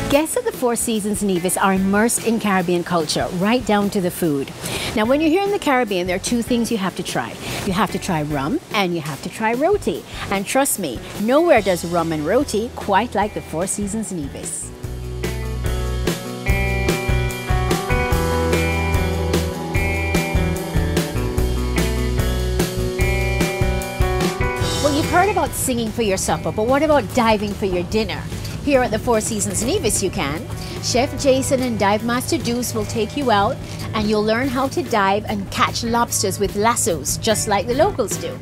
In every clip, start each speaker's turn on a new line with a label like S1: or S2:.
S1: Guests at the Four Seasons Nevis are immersed in Caribbean culture, right down to the food. Now, when you're here in the Caribbean, there are two things you have to try. You have to try rum and you have to try roti. And trust me, nowhere does rum and roti quite like the Four Seasons Nevis. Well, you've heard about singing for your supper, but what about diving for your dinner? Here at the Four Seasons Nevis you can. Chef Jason and Dive Master Deuce will take you out and you'll learn how to dive and catch lobsters with lassos, just like the locals do.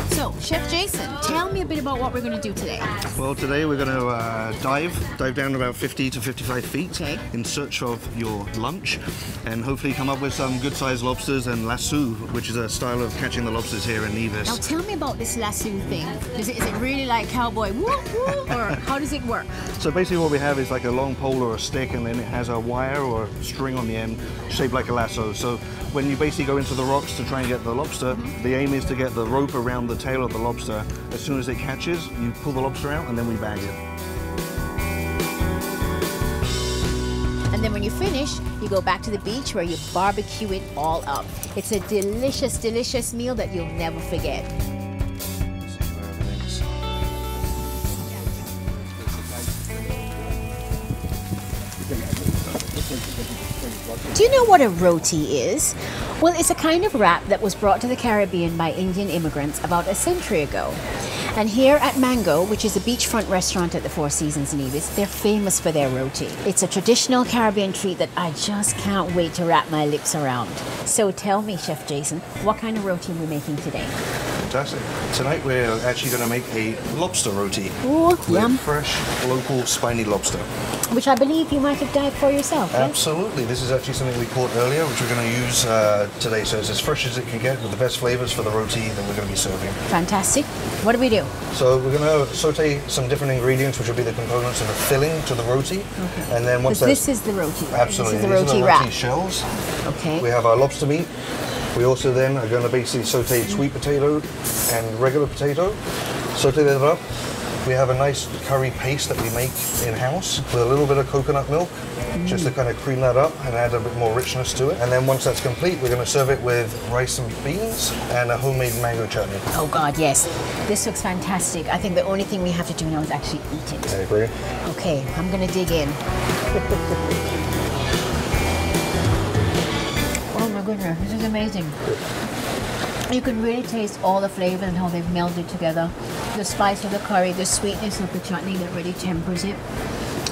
S1: So, Chef Jason, tell me a bit about what we're going to do today.
S2: Well, today we're going to dive down about 50 to 55 feet in search of your lunch and hopefully come up with some good-sized lobsters and lasso, which is a style of catching the lobsters here in Nevis.
S1: Now tell me about this lasso thing. Is it really like cowboy whoop whoop, or how does it work?
S2: So basically what we have is like a long pole or a stick, and then it has a wire or a string on the end shaped like a lasso. So when you basically go into the rocks to try and get the lobster, the aim is to get the rope around the tail of the lobster. As soon as it catches, you pull the lobster out and then we bag it.
S1: And then when you finish, you go back to the beach where you barbecue it all up. It's a delicious, delicious meal that you'll never forget. Do you know what a roti is? Well, it's a kind of wrap that was brought to the Caribbean by Indian immigrants about a century ago. And here at Mango, which is a beachfront restaurant at the Four Seasons Nevis, they're famous for their roti. It's a traditional Caribbean treat that I just can't wait to wrap my lips around. So tell me, Chef Jason, what kind of roti are we making today?
S2: Fantastic. Tonight we're actually going to make a lobster roti.
S1: Ooh, yum.
S2: With fresh, local, spiny lobster.
S1: Which I believe you might have dived for yourself, right?
S2: Absolutely. This is actually something we caught earlier, which we're going to use today. So it's as fresh as it can get with the best flavors for the roti that we're going to be serving.
S1: Fantastic. What do we do?
S2: So we're going to saute some different ingredients, which will be the components of the filling to the roti.
S1: Okay.
S2: And then once that's...
S1: This is the roti.
S2: Absolutely.
S1: This is the roti
S2: These are the
S1: wrap.
S2: roti shells.
S1: Okay.
S2: We have our lobster meat. We also then are going to basically saute sweet potato and regular potato. Saute that up. We have a nice curry paste that we make in-house with a little bit of coconut milk, just to kind of cream that up and add a bit more richness to it. And then once that's complete, we're going to serve it with rice and beans and a homemade mango chutney.
S1: Oh God, yes. This looks fantastic. I think the only thing we have to do now is actually eat it.
S2: I agree.
S1: Okay, I'm going to dig in. Oh my goodness, this is amazing. You can really taste all the flavors and how they've melded together. The spice of the curry, the sweetness of the chutney that really tempers it.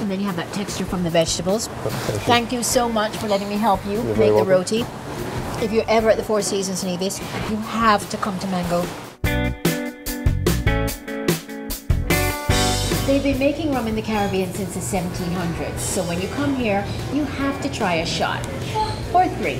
S1: And then you have that texture from the vegetables. Thank you so much for letting me help you make the roti. If you're ever at the Four Seasons Nevis, you have to come to Mango. They've been making rum in the Caribbean since the 1700s. So when you come here, you have to try a shot. Or 3.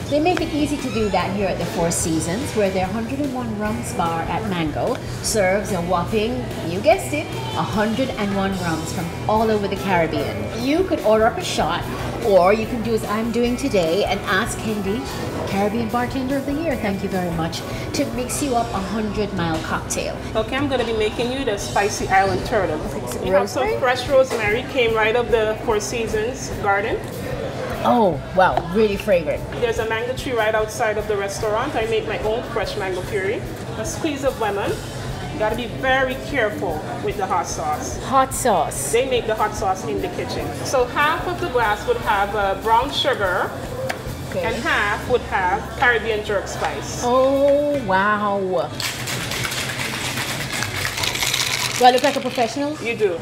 S1: They make it easy to do that here at the Four Seasons, where their 101 Rums Bar at Mango serves a whopping, you guessed it, 101 rums from all over the Caribbean. You could order up a shot, or you can do as I'm doing today and ask Kendie, Caribbean Bartender of the Year, thank you very much, to mix you up a 100-mile cocktail.
S3: Okay, I'm going to be making you the spicy island turtle. We have some fresh rosemary, came right up the Four Seasons garden.
S1: Oh, wow, really fragrant.
S3: There's a mango tree right outside of the restaurant. I make my own fresh mango puree. A squeeze of lemon. You gotta be very careful with the hot sauce.
S1: Hot sauce.
S3: They make the hot sauce in the kitchen. So half of the glass would have brown sugar, and half would have Caribbean jerk spice.
S1: Oh, wow. Do I look like a professional?
S3: You do.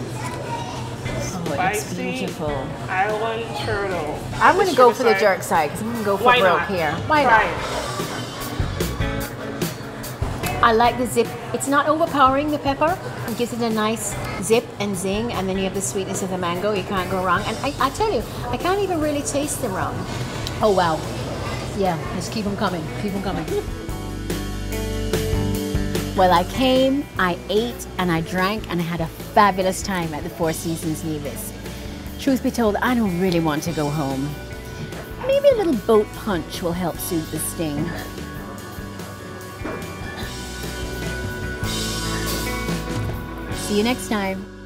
S1: It's beautiful.
S3: Island turtle.
S1: I'm going to go for the jerk side because I'm going to go for broke here. Why not? I like the zip. It's not overpowering, the pepper. It gives it a nice zip and zing, and then you have the sweetness of the mango. You can't go wrong. And I tell you, I can't even really taste the rum. Oh, wow. Yeah, just keep them coming. Keep them coming. Well, I came, I ate, and I drank, and I had a fabulous time at the Four Seasons Nevis. Truth be told, I don't really want to go home. Maybe a little boat punch will help soothe the sting. See you next time.